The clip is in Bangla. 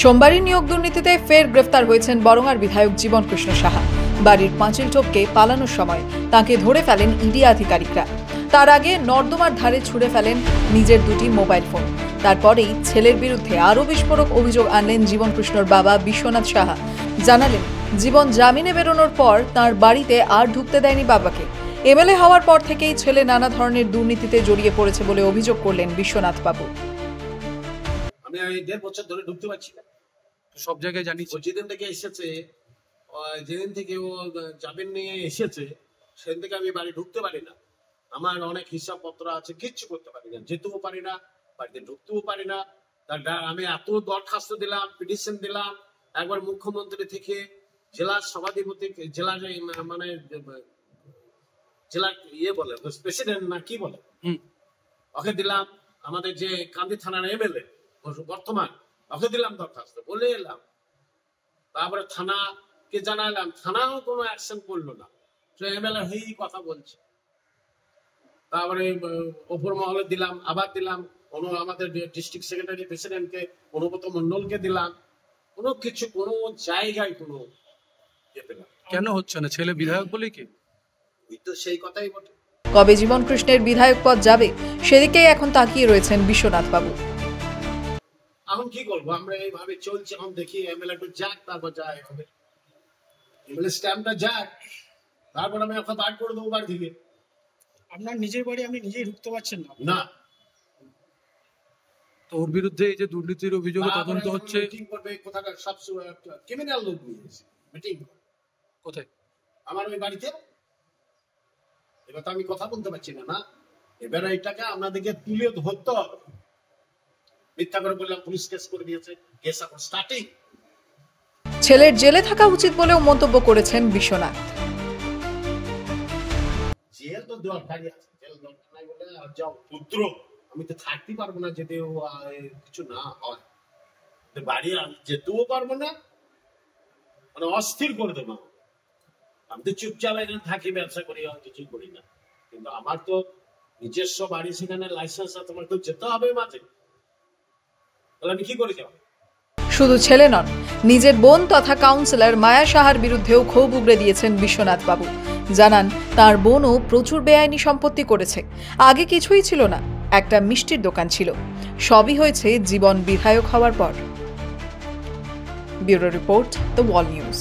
সোমবারই নিয়োগ দুর্নীতিতে ফের গ্রেফতার হয়েছেন বরঙ্গার বিধায়ক জীবন কৃষ্ণ সাহা। বাড়ির পাঁচিল টপকে পালানোর সময় তাকে ধরে ফেলেন ইডি আধিকারিকরা। তার আগে নর্দমার ধারে ছুঁড়ে ফেলেন নিজের দুটি মোবাইল ফোন। তারপরেই ছেলের বিরুদ্ধে আরও বিস্ফোরক অভিযোগ আনলেন জীবন কৃষ্ণর বাবা বিশ্বনাথ সাহা। জানালেন, জীবন জামিনে বেরোনোর পর তার বাড়িতে আর ঢুকতে দেয়নি বাবাকে। এমএলএ হওয়ার পর থেকেই ছেলে নানা ধরনের দুর্নীতিতে জড়িয়ে পড়েছে বলে অভিযোগ করলেন বিশ্বনাথ বাবু। আমি 1.5 বছর ধরে ঢুকতে পারছি না, সব জায়গায় জানি। যেদিন থেকে এসেছে, যেদিন থেকে ও জামিন নিয়ে এসেছে, সেদিন থেকে আমি বাড়ি ঢুকতে পারি না। আমার অনেক হিসাবপত্র আছে, কিচ্ছু করতে পারি না, যেতেও পারি না, বাড়িতে ঢুকতেও পারি না। আমি এত দরখাস্ত দিলাম, পিটিশন দিলাম, একবার মুখ্যমন্ত্রী থেকে জেলার সভাধিপতি, জেলার মানে জেলার বলে প্রেসিডেন্ট না কি বলে, ওকে দিলাম। আমাদের যে কান্দি থানার এমএলএ বর্তমান, ওকে দিলাম দরখাস্ত, বলে এলাম। তারপরে থানাকে জানালাম, থানাও কোনো অ্যাকশন করলো না, এমএলএ হয়েই কথা বলছে। তারপরে ওপর মহলে দিলাম, আবার দিলাম আমাদের ডিস্ট্রিক্ট সেক্রেটারি প্রেসিডেন্টকে, অনুব্রত মন্ডলকে দিলাম। কোনো কিছু, কোনো জায়গায় কোনো পেলাম। কেন হচ্ছে না? ছেলে বিধায়ক বলে কি? তো সেই কথাই বটে। কবে জীবন কৃষ্ণের বিধায়ক পদ যাবে, সেদিকেই এখন তাকিয়ে রয়েছেন বিশ্বনাথ বাবু। এখন কি করবো, আমরা এইভাবে চলছে। এখন দেখি এমএলএ একটু যাক, তারপর যাই হবে। এমএলএ স্ট্যাম্পটা যাক, তারপর আমি ওকে বার করে দেবো বাড়ি থেকে। আপনার নিজের বাড়ি আপনি নিজেই ঢুকতে পারছেন না? না। তো ওর বিরুদ্ধে এই যে দুর্নীতির অভিযোগে তদন্ত হচ্ছে, মিটিং করবে কোথাকার সব ক্রিমিনাল লোক নিয়ে এসে মিটিং। কোথায়? আমার ওই বাড়িতে। এবার তো আমি কথা বলতে পারছি না। না, এবার এইটাকে আপনাদেরকে তুলে ধরতে হবে। মিথ্যা করে বললাম, পুলিশ কেস করে দিয়েছে, কেস এখন স্টার্টিং। ছেলের জেলে থাকা উচিত বলেও মন্তব্য করেছেন বিশ্বনাথ। জেল তো দরকারই আছে, জেল দরকার নাই বলে যাও পুত্র, আমি তো থাকতে পারবো না যদি কিছু না হয়। বাড়ি যেতেও পারবো না, মানে অস্থির করে দেবো। আমি তো চুপচাপ এখানে থাকি, ব্যবসা করি, কিছুই করি না। কিন্তু আমার তো নিজস্ব বাড়ি, সেখানে লাইসেন্স আছে, তোমার তো যেতে হবে মাঝে। তাহলে আমি কি করে যাবো? শুধু ছেলে নন, নিজের বোন তথা কাউন্সিলর মায়া সাহার বিরুদ্ধেও ক্ষোভ উগড়ে দিয়েছেন বিশ্বনাথ বাবু। জানান, তার বোনও প্রচুর বেআইনি সম্পত্তি করেছে। আগে কিছুই ছিল না, একটা মিষ্টির দোকান ছিল। সবই হয়েছে জীবন বিধায়ক হওয়ার পর। Bureau report, the wall news.